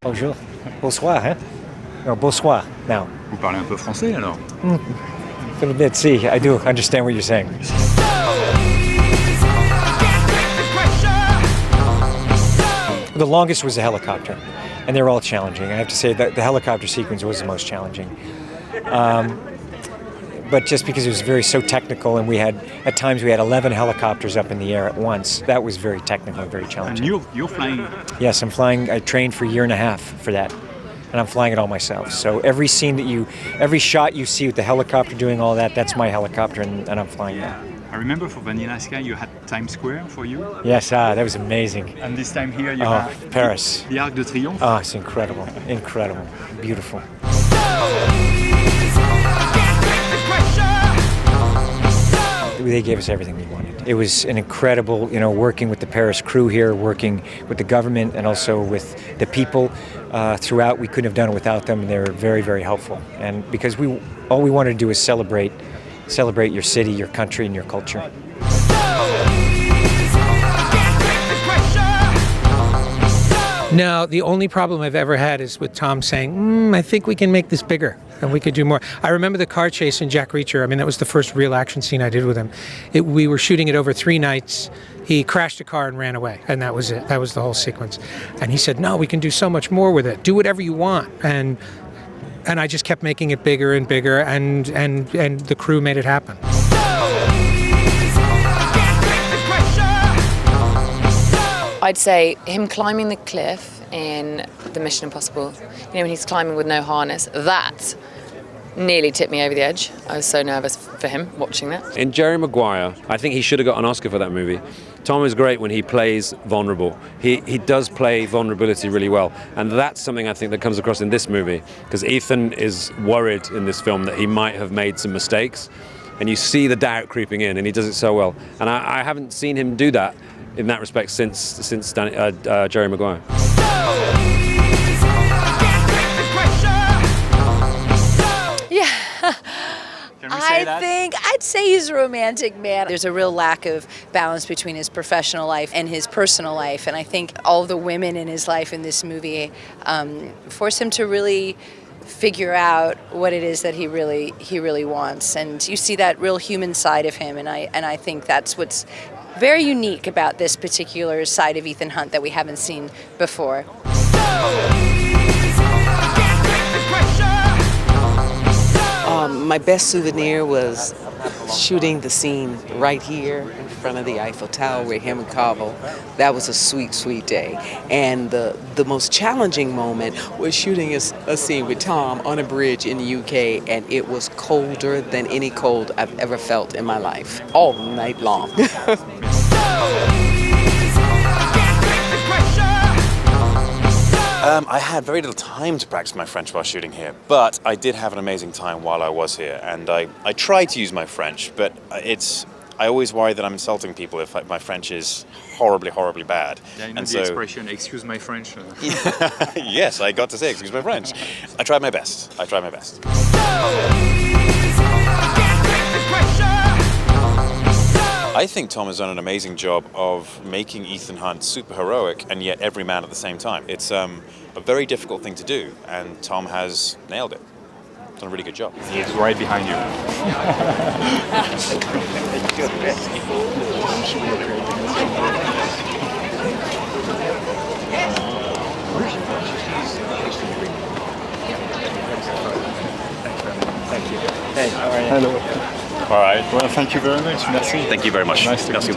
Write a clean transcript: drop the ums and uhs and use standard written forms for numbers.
Bonjour. Bonsoir, hein? No, bonsoir, now. Vous parlez un peu français alors? A little bit, see, I do understand what you're saying. The longest was the helicopter, and they're all challenging. I have to say that the helicopter sequence was the most challenging. But just because it was so technical, and at times we had 11 helicopters up in the air at once. That was very technical and very challenging. And you're flying? Yes, I'm flying. I trained for a year and a half for that, and I'm flying it all myself. So every shot you see with the helicopter doing all that, that's my helicopter, and I'm flying that. I remember for Vanilla Sky you had Times Square for you. Yes, that was amazing. And this time here you have Paris. The Arc de Triomphe. Oh, it's incredible, beautiful. They gave us everything we wanted. It was an incredible, working with the Paris crew here, working with the government and also with the people throughout. We couldn't have done it without them, and they were very, very helpful. And because all we wanted to do is celebrate your city, your country, and your culture. No, the only problem I've ever had is with Tom saying, I think we can make this bigger and we could do more. I remember the car chase in Jack Reacher. I mean, that was the first real action scene I did with him. We were shooting it over 3 nights. He crashed a car and ran away, and that was it. That was the whole sequence. And he said, no, we can do so much more with it. Do whatever you want. And I just kept making it bigger and bigger, and the crew made it happen. I'd say him climbing the cliff in the Mission Impossible, when he's climbing with no harness, that nearly tipped me over the edge. I was so nervous for him watching that. In Jerry Maguire, I think he should have got an Oscar for that movie. Tom is great when he plays vulnerable. He does play vulnerability really well, and that's something I think that comes across in this movie, because Ethan is worried in this film that he might have made some mistakes, and you see the doubt creeping in, and he does it so well. And I haven't seen him do that in that respect since Jerry Maguire. Yeah. I'd say he's a romantic man. There's a real lack of balance between his professional life and his personal life, and I think all the women in his life in this movie force him to really figure out what it is that he really wants, and you see that real human side of him, and I think that's what's very unique about this particular side of Ethan Hunt that we haven't seen before. My best souvenir was shooting the scene right here in front of the Eiffel Tower with him and Cabo. That was a sweet, sweet day. And the most challenging moment was shooting a scene with Tom on a bridge in the UK, and it was colder than any cold I've ever felt in my life, all night long. I had very little time to practice my French while shooting here, but I did have an amazing time while I was here, and I tried to use my French, but I always worry that I'm insulting people if my French is horribly, horribly bad. Yeah, you know the expression, excuse my French. Yes, I got to say excuse my French. I tried my best. I think Tom has done an amazing job of making Ethan Hunt super heroic and yet every man at the same time. It's a very difficult thing to do, and Tom has nailed it. Done a really good job. He is right behind you. Thank you. Hey, how are you? Hello. All right. Well, thank you very much. Merci. Thank you very much. Nice to meet you.